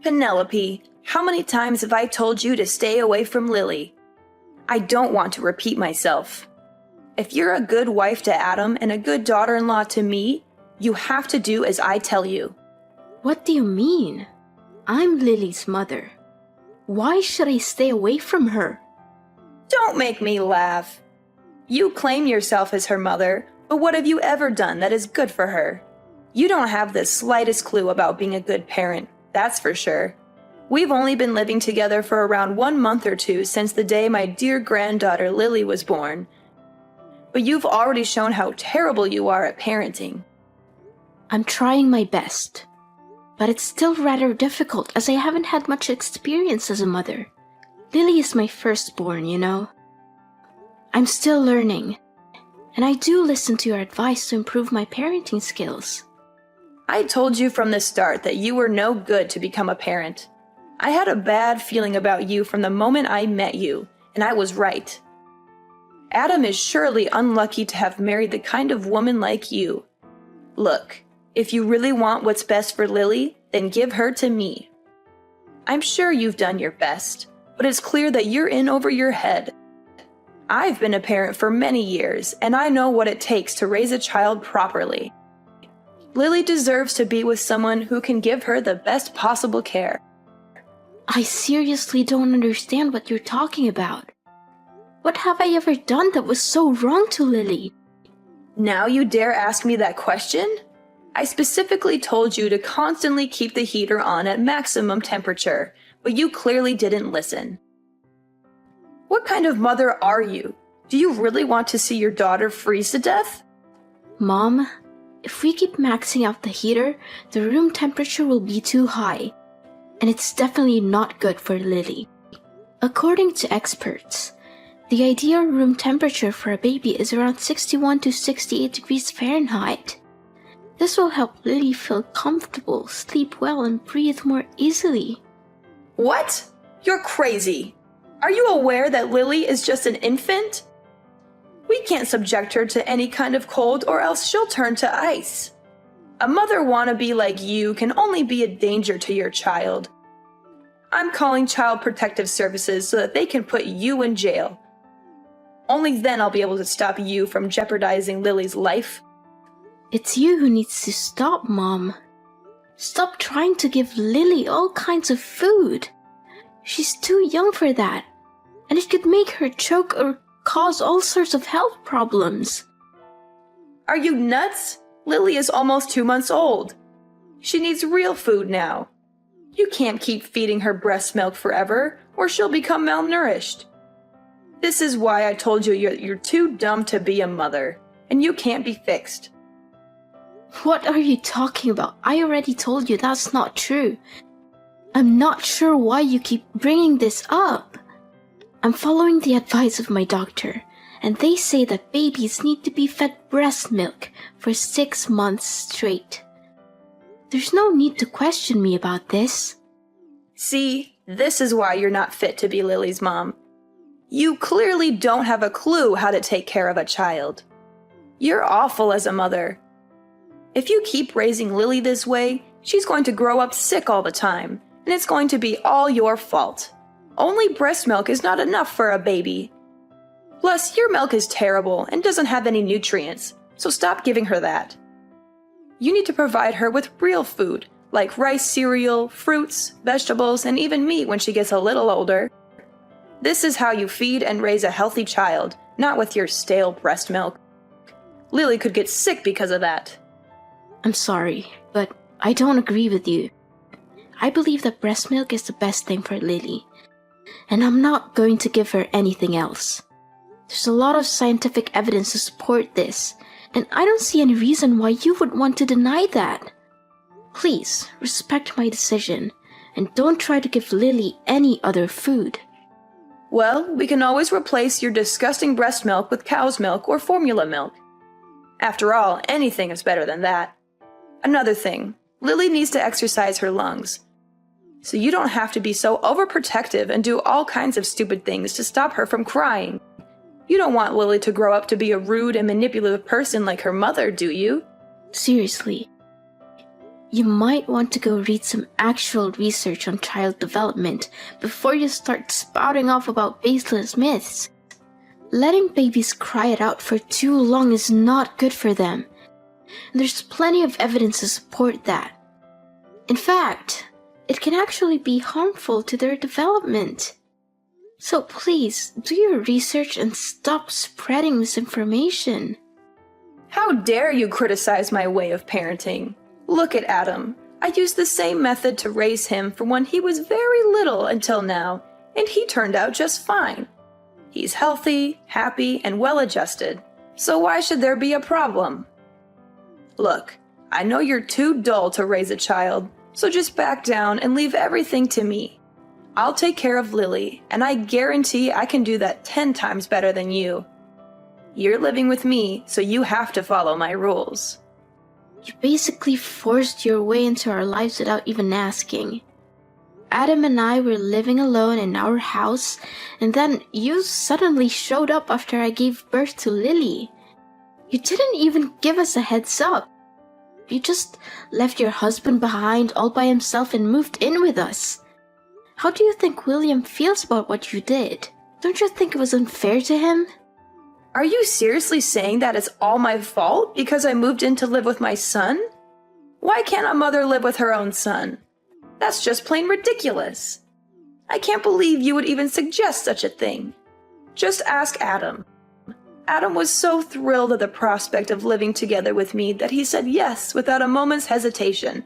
Penelope, how many times have I told you to stay away from Lily? I don't want to repeat myself. If you're a good wife to Adam and a good daughter-in-law to me, you have to do as I tell you. What do you mean? I'm Lily's mother. Why should I stay away from her? Don't make me laugh. You claim yourself as her mother, but what have you ever done that is good for her? You don't have the slightest clue about being a good parent, that's for sure. We've only been living together for around 1 month or two since the day my dear granddaughter Lily was born. But you've already shown how terrible you are at parenting. I'm trying my best, but it's still rather difficult as I haven't had much experience as a mother. Lily is my firstborn, you know. I'm still learning, and I do listen to your advice to improve my parenting skills. I told you from the start that you were no good to become a parent. I had a bad feeling about you from the moment I met you, and I was right. Adam is surely unlucky to have married the kind of woman like you. Look, if you really want what's best for Lily, then give her to me. I'm sure you've done your best, but it's clear that you're in over your head. I've been a parent for many years, and I know what it takes to raise a child properly. Lily deserves to be with someone who can give her the best possible care. I seriously don't understand what you're talking about. What have I ever done that was so wrong to Lily? Now you dare ask me that question? I specifically told you to constantly keep the heater on at maximum temperature, but you clearly didn't listen. What kind of mother are you? Do you really want to see your daughter freeze to death? Mom, if we keep maxing out the heater, the room temperature will be too high, and it's definitely not good for Lily. According to experts, the ideal room temperature for a baby is around 61 to 68 degrees Fahrenheit. This will help Lily feel comfortable, sleep well, and breathe more easily. What? You're crazy. Are you aware that Lily is just an infant? We can't subject her to any kind of cold or else she'll turn to ice. A mother wannabe like you can only be a danger to your child. I'm calling Child Protective Services so that they can put you in jail. Only then I'll be able to stop you from jeopardizing Lily's life. It's you who needs to stop, Mom. Stop trying to give Lily all kinds of food. She's too young for that, and it could make her choke or cause all sorts of health problems. Are you nuts? Lily is almost 2 months old. She needs real food now. You can't keep feeding her breast milk forever, or she'll become malnourished. This is why I told you you're too dumb to be a mother, and you can't be fixed. What are you talking about? I already told you that's not true. I'm not sure why you keep bringing this up. I'm following the advice of my doctor, and they say that babies need to be fed breast milk for 6 months straight. There's no need to question me about this. See, this is why you're not fit to be Lily's mom. You clearly don't have a clue how to take care of a child. You're awful as a mother. If you keep raising Lily this way, she's going to grow up sick all the time, and it's going to be all your fault. Only breast milk is not enough for a baby. Plus, your milk is terrible and doesn't have any nutrients, so stop giving her that. You need to provide her with real food, like rice cereal, fruits, vegetables, and even meat when she gets a little older. This is how you feed and raise a healthy child, not with your stale breast milk. Lily could get sick because of that. I'm sorry, but I don't agree with you. I believe that breast milk is the best thing for Lily, and I'm not going to give her anything else. There's a lot of scientific evidence to support this, and I don't see any reason why you would want to deny that. Please, respect my decision, and don't try to give Lily any other food. Well, we can always replace your disgusting breast milk with cow's milk or formula milk. After all, anything is better than that. Another thing, Lily needs to exercise her lungs. So you don't have to be so overprotective and do all kinds of stupid things to stop her from crying. You don't want Lily to grow up to be a rude and manipulative person like her mother, do you? Seriously. You might want to go read some actual research on child development before you start spouting off about baseless myths. Letting babies cry it out for too long is not good for them. And there's plenty of evidence to support that. In fact, it can actually be harmful to their development. So please, do your research and stop spreading misinformation. How dare you criticize my way of parenting? Look at Adam. I used the same method to raise him from when he was very little until now, and he turned out just fine. He's healthy, happy, and well-adjusted, so why should there be a problem? Look, I know you're too dull to raise a child, so just back down and leave everything to me. I'll take care of Lily, and I guarantee I can do that 10 times better than you. You're living with me, so you have to follow my rules. You basically forced your way into our lives without even asking. Adam and I were living alone in our house, and then you suddenly showed up after I gave birth to Lily. You didn't even give us a heads up. You just left your husband behind all by himself and moved in with us. How do you think William feels about what you did? Don't you think it was unfair to him? Are you seriously saying that it's all my fault because I moved in to live with my son? Why can't a mother live with her own son? That's just plain ridiculous. I can't believe you would even suggest such a thing. Just ask Adam. Adam was so thrilled at the prospect of living together with me that he said yes without a moment's hesitation.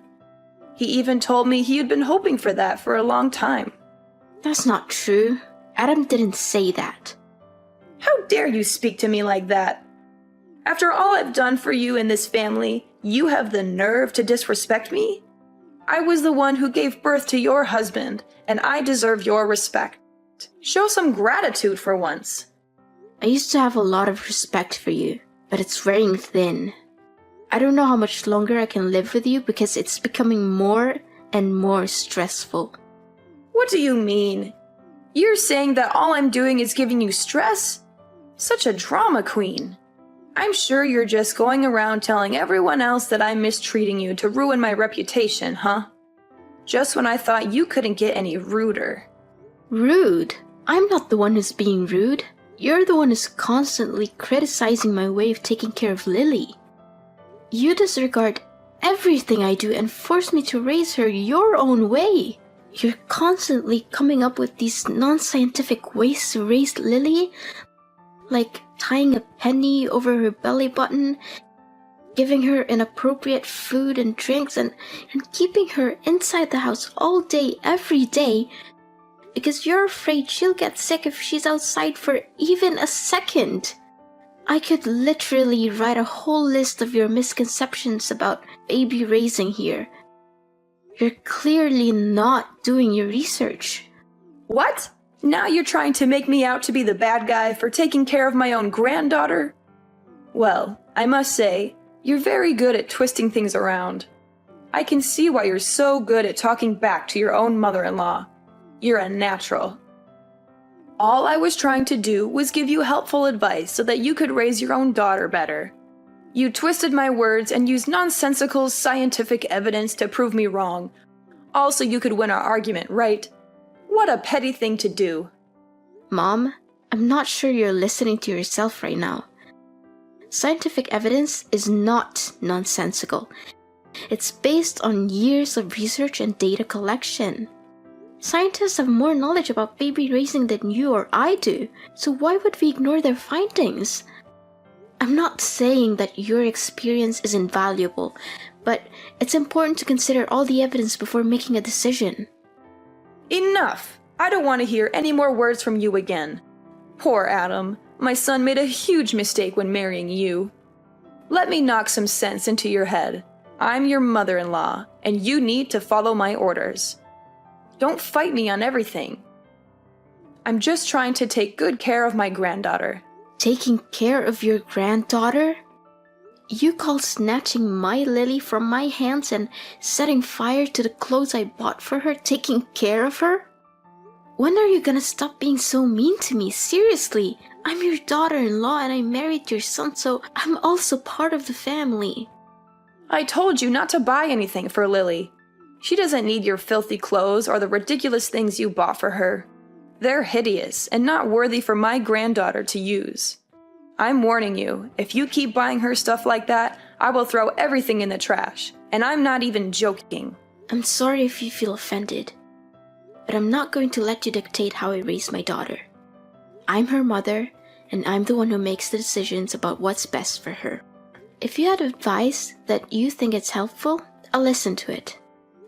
He even told me he had been hoping for that for a long time. That's not true. Adam didn't say that. How dare you speak to me like that? After all I've done for you in this family, you have the nerve to disrespect me? I was the one who gave birth to your husband, and I deserve your respect. Show some gratitude for once. I used to have a lot of respect for you, but it's wearing thin. I don't know how much longer I can live with you because it's becoming more and more stressful. What do you mean? You're saying that all I'm doing is giving you stress? Such a drama queen. I'm sure you're just going around telling everyone else that I'm mistreating you to ruin my reputation, huh? Just when I thought you couldn't get any ruder. Rude? I'm not the one who's being rude. You're the one who's constantly criticizing my way of taking care of Lily. You disregard everything I do and force me to raise her your own way. You're constantly coming up with these non-scientific ways to raise Lily, like tying a penny over her belly button, giving her inappropriate food and drinks, and keeping her inside the house all day, every day, because you're afraid she'll get sick if she's outside for even a second. I could literally write a whole list of your misconceptions about baby raising here. You're clearly not doing your research. What? Now you're trying to make me out to be the bad guy for taking care of my own granddaughter? Well, I must say, you're very good at twisting things around. I can see why you're so good at talking back to your own mother-in-law. You're a natural. All I was trying to do was give you helpful advice so that you could raise your own daughter better. You twisted my words and used nonsensical scientific evidence to prove me wrong. Also, you could win our argument, right? What a petty thing to do. Mom, I'm not sure you're listening to yourself right now. Scientific evidence is not nonsensical. It's based on years of research and data collection. Scientists have more knowledge about baby raising than you or I do, so why would we ignore their findings? I'm not saying that your experience is invaluable, but it's important to consider all the evidence before making a decision. Enough! I don't want to hear any more words from you again. Poor Adam. My son made a huge mistake when marrying you. Let me knock some sense into your head. I'm your mother-in-law, and you need to follow my orders. Don't fight me on everything. I'm just trying to take good care of my granddaughter. Taking care of your granddaughter? You call snatching my Lily from my hands and setting fire to the clothes I bought for her taking care of her? When are you gonna stop being so mean to me? Seriously, I'm your daughter-in-law and I married your son, so I'm also part of the family. I told you not to buy anything for Lily. She doesn't need your filthy clothes or the ridiculous things you bought for her. They're hideous and not worthy for my granddaughter to use. I'm warning you, if you keep buying her stuff like that, I will throw everything in the trash, and I'm not even joking. I'm sorry if you feel offended, but I'm not going to let you dictate how I raise my daughter. I'm her mother, and I'm the one who makes the decisions about what's best for her. If you had advice that you think is helpful, I'll listen to it.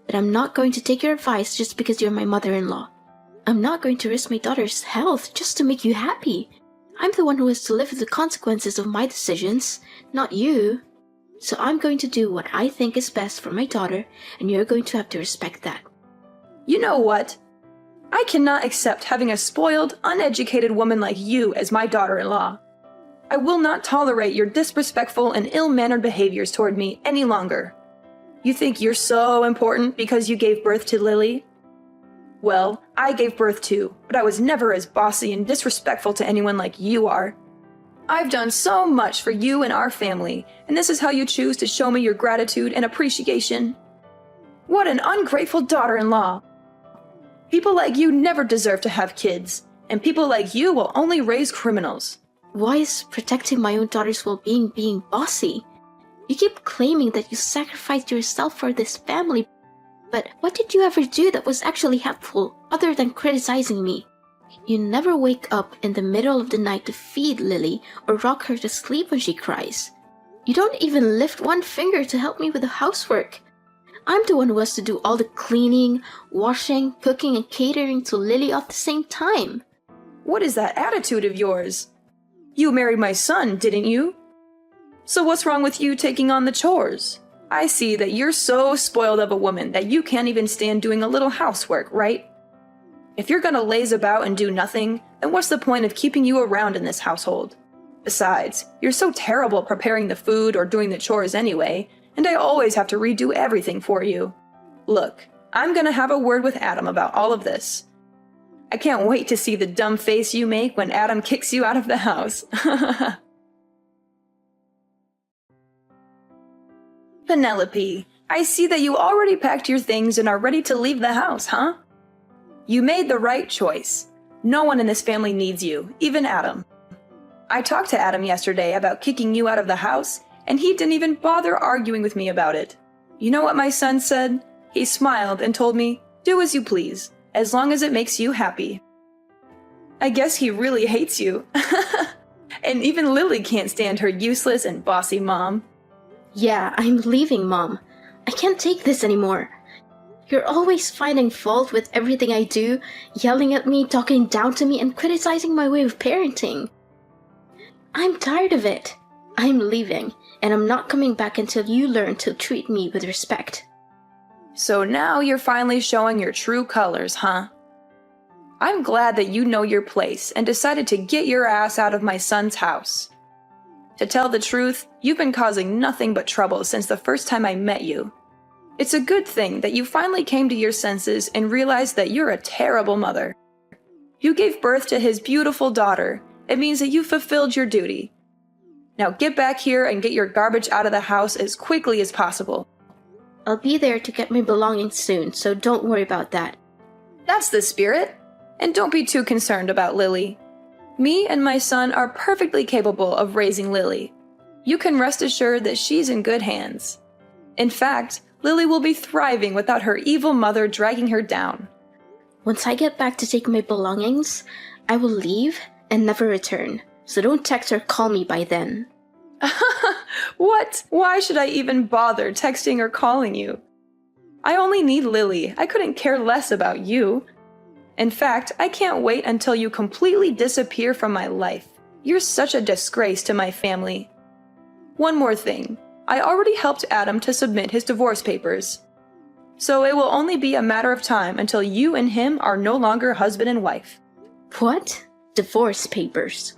But I'm not going to take your advice just because you're my mother-in-law. I'm not going to risk my daughter's health just to make you happy. I'm the one who has to live with the consequences of my decisions, not you. So I'm going to do what I think is best for my daughter, and you're going to have to respect that. You know what? I cannot accept having a spoiled, uneducated woman like you as my daughter-in-law. I will not tolerate your disrespectful and ill-mannered behaviors toward me any longer. You think you're so important because you gave birth to Lily? Well, I gave birth too, but I was never as bossy and disrespectful to anyone like you are. I've done so much for you and our family, and this is how you choose to show me your gratitude and appreciation? What an ungrateful daughter-in-law! People like you never deserve to have kids, and people like you will only raise criminals. Why is protecting my own daughter's well-being being bossy? You keep claiming that you sacrificed yourself for this family, but what did you ever do that was actually helpful other than criticizing me? You never wake up in the middle of the night to feed Lily or rock her to sleep when she cries. You don't even lift one finger to help me with the housework. I'm the one who has to do all the cleaning, washing, cooking, and catering to Lily all at the same time. What is that attitude of yours? You married my son, didn't you? So what's wrong with you taking on the chores? I see that you're so spoiled of a woman that you can't even stand doing a little housework, right? If you're gonna laze about and do nothing, then what's the point of keeping you around in this household? Besides, you're so terrible preparing the food or doing the chores anyway, and I always have to redo everything for you. Look, I'm gonna have a word with Adam about all of this. I can't wait to see the dumb face you make when Adam kicks you out of the house. Penelope, I see that you already packed your things and are ready to leave the house, huh? You made the right choice. No one in this family needs you, even Adam. I talked to Adam yesterday about kicking you out of the house, and he didn't even bother arguing with me about it. You know what my son said? He smiled and told me, "Do as you please, as long as it makes you happy." I guess he really hates you. And even Lily can't stand her useless and bossy mom. Yeah, I'm leaving, Mom. I can't take this anymore. You're always finding fault with everything I do, yelling at me, talking down to me, and criticizing my way of parenting. I'm tired of it. I'm leaving, and I'm not coming back until you learn to treat me with respect. So now you're finally showing your true colors, huh? I'm glad that you know your place and decided to get your ass out of my son's house. To tell the truth, you've been causing nothing but trouble since the first time I met you. It's a good thing that you finally came to your senses and realized that you're a terrible mother. You gave birth to his beautiful daughter. It means that you fulfilled your duty. Now get back here and get your garbage out of the house as quickly as possible. I'll be there to get my belongings soon, so don't worry about that. That's the spirit. And don't be too concerned about Lily. Me and my son are perfectly capable of raising Lily. You can rest assured that she's in good hands. In fact, Lily will be thriving without her evil mother dragging her down. Once I get back to take my belongings, I will leave and never return, so don't text or call me by then. What? Why should I even bother texting or calling you? I only need Lily. I couldn't care less about you. In fact, I can't wait until you completely disappear from my life. You're such a disgrace to my family. One more thing. I already helped Adam to submit his divorce papers. So it will only be a matter of time until you and him are no longer husband and wife. What? Divorce papers?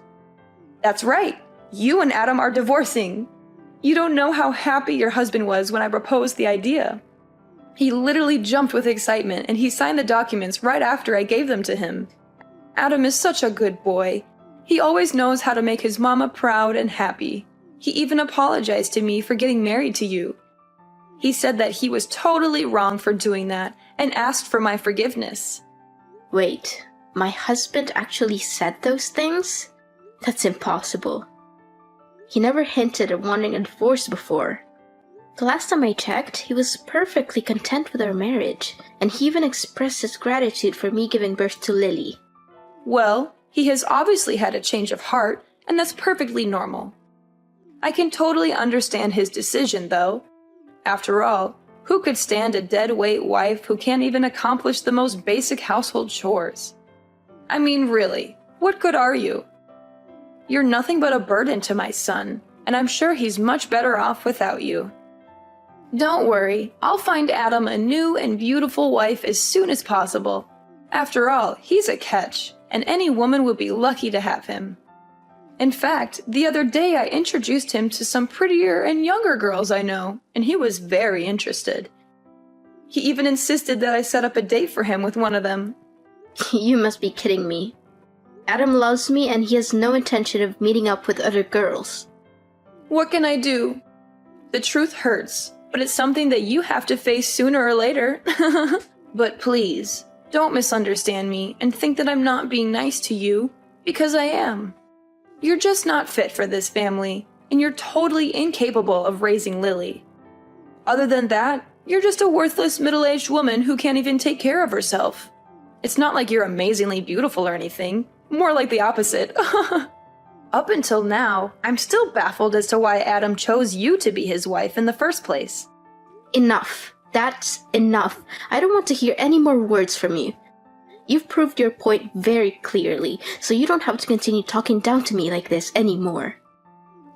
That's right. You and Adam are divorcing. You don't know how happy your husband was when I proposed the idea. He literally jumped with excitement, and he signed the documents right after I gave them to him. Adam is such a good boy. He always knows how to make his mama proud and happy. He even apologized to me for getting married to you. He said that he was totally wrong for doing that and asked for my forgiveness. Wait, my husband actually said those things? That's impossible. He never hinted at wanting a divorce before. The last time I checked, he was perfectly content with our marriage, and he even expressed his gratitude for me giving birth to Lily. Well, he has obviously had a change of heart, and that's perfectly normal. I can totally understand his decision, though. After all, who could stand a dead-weight wife who can't even accomplish the most basic household chores? I mean, really, what good are you? You're nothing but a burden to my son, and I'm sure he's much better off without you. Don't worry, I'll find Adam a new and beautiful wife as soon as possible. After all, he's a catch, and any woman would be lucky to have him. In fact, the other day I introduced him to some prettier and younger girls I know, and he was very interested. He even insisted that I set up a date for him with one of them. You must be kidding me. Adam loves me and he has no intention of meeting up with other girls. What can I do? The truth hurts, but it's something that you have to face sooner or later. But please, don't misunderstand me and think that I'm not being nice to you, because I am. You're just not fit for this family, and you're totally incapable of raising Lily. Other than that, you're just a worthless middle-aged woman who can't even take care of herself. It's not like you're amazingly beautiful or anything, more like the opposite. Up until now, I'm still baffled as to why Adam chose you to be his wife in the first place. Enough. That's enough. I don't want to hear any more words from you. You've proved your point very clearly, so you don't have to continue talking down to me like this anymore.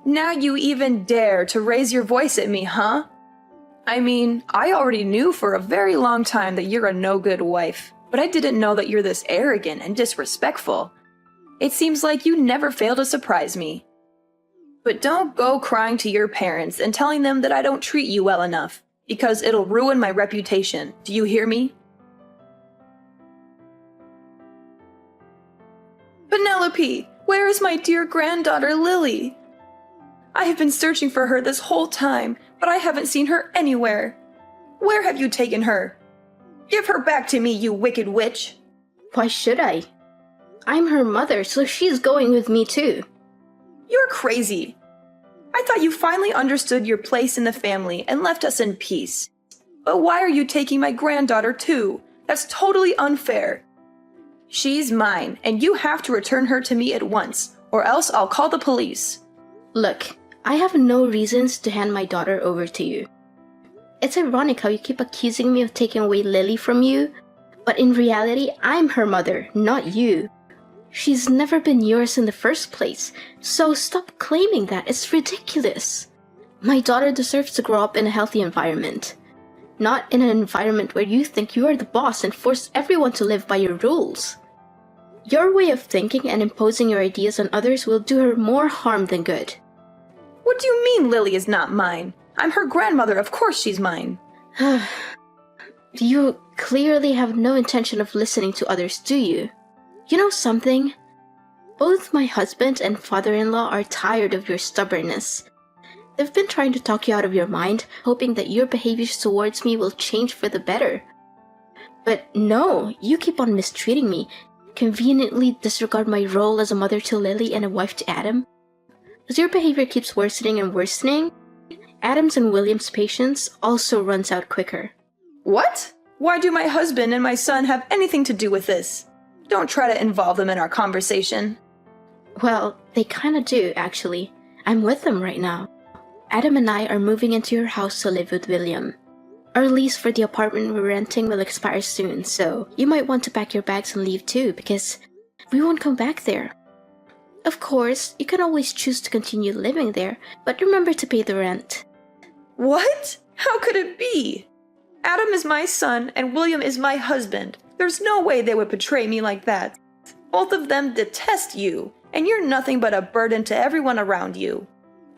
Now you even dare to raise your voice at me, huh? I mean, I already knew for a very long time that you're a no-good wife, but I didn't know that you're this arrogant and disrespectful. It seems like you never fail to surprise me. But don't go crying to your parents and telling them that I don't treat you well enough, because it'll ruin my reputation. Do you hear me? Penelope, where is my dear granddaughter Lily? I have been searching for her this whole time, but I haven't seen her anywhere. Where have you taken her? Give her back to me, you wicked witch! Why should I? I'm her mother, so she's going with me too. You're crazy. I thought you finally understood your place in the family and left us in peace. But why are you taking my granddaughter too? That's totally unfair. She's mine, and you have to return her to me at once, or else I'll call the police. Look, I have no reasons to hand my daughter over to you. It's ironic how you keep accusing me of taking away Lily from you, but in reality, I'm her mother, not you. She's never been yours in the first place, so stop claiming that. It's ridiculous. My daughter deserves to grow up in a healthy environment, not in an environment where you think you are the boss and force everyone to live by your rules. Your way of thinking and imposing your ideas on others will do her more harm than good. What do you mean Lily is not mine? I'm her grandmother, of course she's mine. You clearly have no intention of listening to others, do you? You know something? Both my husband and father-in-law are tired of your stubbornness. They've been trying to talk you out of your mind, hoping that your behaviors towards me will change for the better. But no, you keep on mistreating me, conveniently disregard my role as a mother to Lily and a wife to Adam. As your behavior keeps worsening and worsening, Adam's and William's patience also runs out quicker. What? Why do my husband and my son have anything to do with this? Don't try to involve them in our conversation. Well, they kinda do, actually. I'm with them right now. Adam and I are moving into your house to live with William. Our lease for the apartment we're renting will expire soon, so you might want to pack your bags and leave too, because we won't come back there. Of course, you can always choose to continue living there, but remember to pay the rent. What? How could it be? Adam is my son and William is my husband. There's no way they would betray me like that. Both of them detest you, and you're nothing but a burden to everyone around you.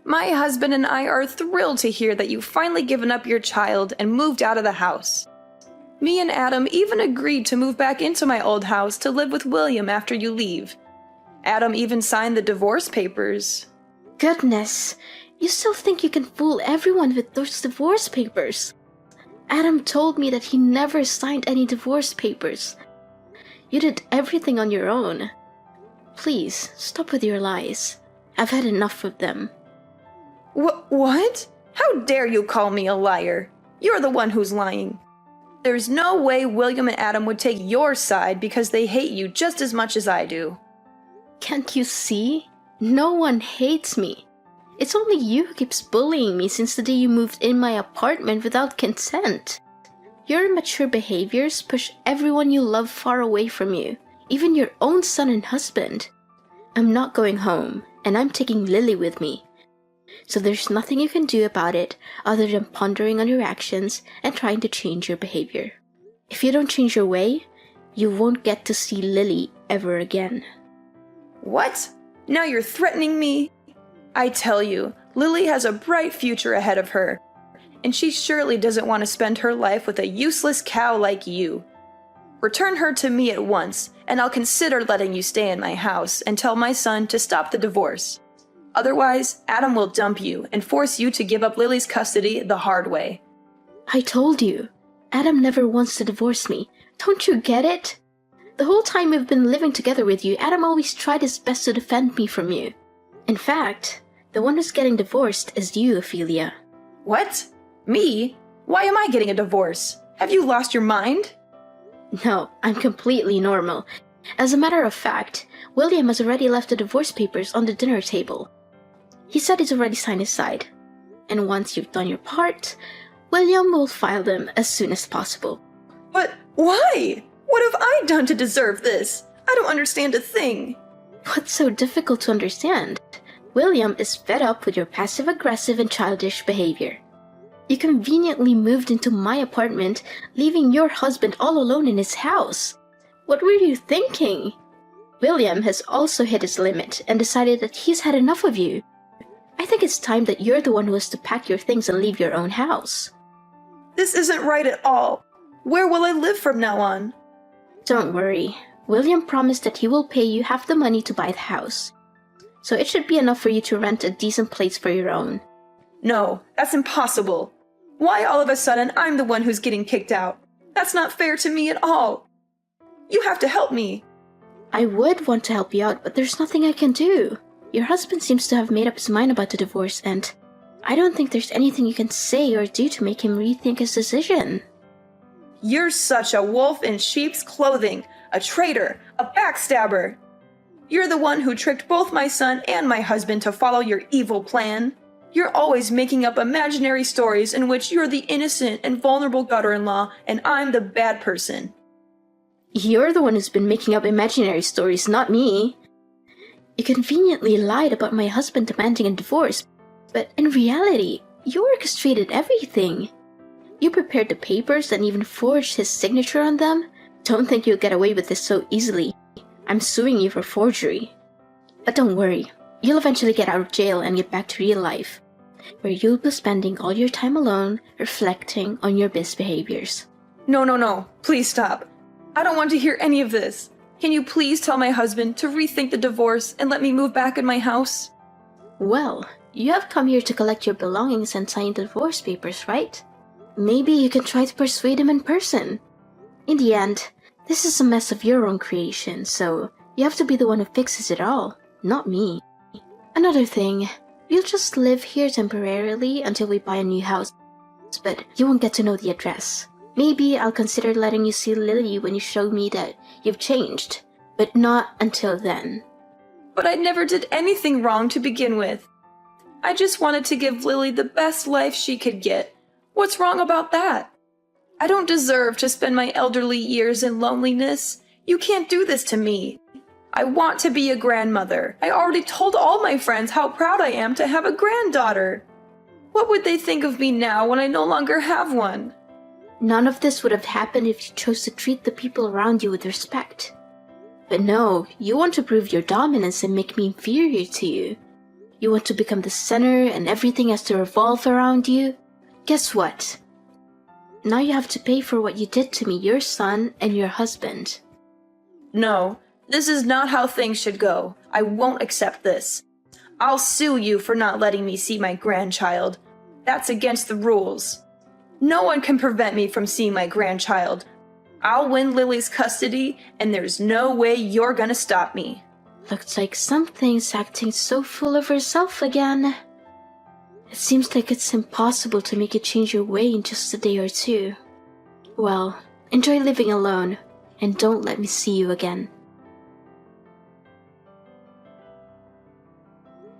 My husband and I are thrilled to hear that you've finally given up your child and moved out of the house. Me and Adam even agreed to move back into my old house to live with William after you leave. Adam even signed the divorce papers. Goodness, you still think you can fool everyone with those divorce papers? Adam told me that he never signed any divorce papers. You did everything on your own. Please, stop with your lies. I've had enough of them. What? How dare you call me a liar? You're the one who's lying. There's no way William and Adam would take your side because they hate you just as much as I do. Can't you see? No one hates me. It's only you who keeps bullying me since the day you moved in my apartment without consent. Your immature behaviors push everyone you love far away from you, even your own son and husband. I'm not going home, and I'm taking Lily with me. So there's nothing you can do about it other than pondering on your actions and trying to change your behavior. If you don't change your way, you won't get to see Lily ever again. What? Now you're threatening me? I tell you, Lily has a bright future ahead of her, and she surely doesn't want to spend her life with a useless cow like you. Return her to me at once, and I'll consider letting you stay in my house and tell my son to stop the divorce. Otherwise, Adam will dump you and force you to give up Lily's custody the hard way. I told you, Adam never wants to divorce me. Don't you get it? The whole time we've been living together with you, Adam always tried his best to defend me from you. In fact, the one who's getting divorced is you, Ophelia. What? Me? Why am I getting a divorce? Have you lost your mind? No, I'm completely normal. As a matter of fact, William has already left the divorce papers on the dinner table. He said he's already signed his side. And once you've done your part, William will file them as soon as possible. But why? What have I done to deserve this? I don't understand a thing. What's so difficult to understand? William is fed up with your passive-aggressive and childish behavior. You conveniently moved into my apartment, leaving your husband all alone in his house. What were you thinking? William has also hit his limit and decided that he's had enough of you. I think it's time that you're the one who has to pack your things and leave your own house. This isn't right at all. Where will I live from now on? Don't worry. William promised that he will pay you half the money to buy the house. So it should be enough for you to rent a decent place for your own. No, that's impossible. Why all of a sudden I'm the one who's getting kicked out? That's not fair to me at all. You have to help me. I would want to help you out, but there's nothing I can do. Your husband seems to have made up his mind about the divorce, and I don't think there's anything you can say or do to make him rethink his decision. You're such a wolf in sheep's clothing, a traitor, a backstabber. You're the one who tricked both my son and my husband to follow your evil plan. You're always making up imaginary stories in which you're the innocent and vulnerable daughter-in-law and I'm the bad person. You're the one who's been making up imaginary stories, not me. You conveniently lied about my husband demanding a divorce, but in reality, you orchestrated everything. You prepared the papers and even forged his signature on them. Don't think you'll get away with this so easily. I'm suing you for forgery. But don't worry, you'll eventually get out of jail and get back to real life, where you'll be spending all your time alone, reflecting on your misbehaviors. No, please stop. I don't want to hear any of this. Can you please tell my husband to rethink the divorce and let me move back in my house? Well, you have come here to collect your belongings and sign the divorce papers, right? Maybe you can try to persuade him in person. In the end, this is a mess of your own creation, so you have to be the one who fixes it all, not me. Another thing, we'll just live here temporarily until we buy a new house, but you won't get to know the address. Maybe I'll consider letting you see Lily when you show me that you've changed, but not until then. But I never did anything wrong to begin with. I just wanted to give Lily the best life she could get. What's wrong about that? I don't deserve to spend my elderly years in loneliness. You can't do this to me. I want to be a grandmother. I already told all my friends how proud I am to have a granddaughter. What would they think of me now when I no longer have one? None of this would have happened if you chose to treat the people around you with respect. But no, you want to prove your dominance and make me inferior to you. You want to become the center and everything has to revolve around you. Guess what? Now you have to pay for what you did to me, your son, and your husband. No, this is not how things should go. I won't accept this. I'll sue you for not letting me see my grandchild. That's against the rules. No one can prevent me from seeing my grandchild. I'll win Lily's custody, and there's no way you're gonna stop me. Looks like something's acting so full of herself again. It seems like it's impossible to make you change your way in just a day or two. Well, enjoy living alone, and don't let me see you again.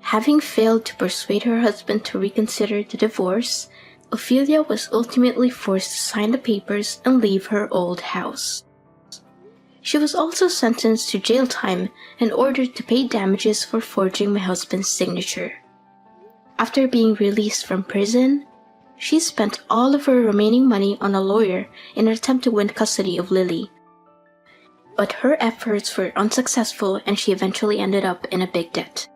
Having failed to persuade her husband to reconsider the divorce, Ophelia was ultimately forced to sign the papers and leave her old house. She was also sentenced to jail time and ordered to pay damages for forging my husband's signature. After being released from prison, she spent all of her remaining money on a lawyer in an attempt to win custody of Lily. But her efforts were unsuccessful and she eventually ended up in a big debt.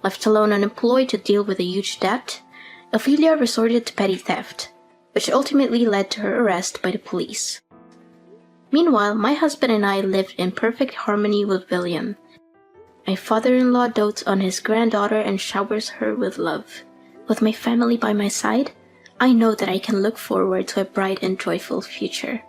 Left alone unemployed to deal with a huge debt, Ophelia resorted to petty theft, which ultimately led to her arrest by the police. Meanwhile, my husband and I lived in perfect harmony with William. My father-in-law dotes on his granddaughter and showers her with love. With my family by my side, I know that I can look forward to a bright and joyful future.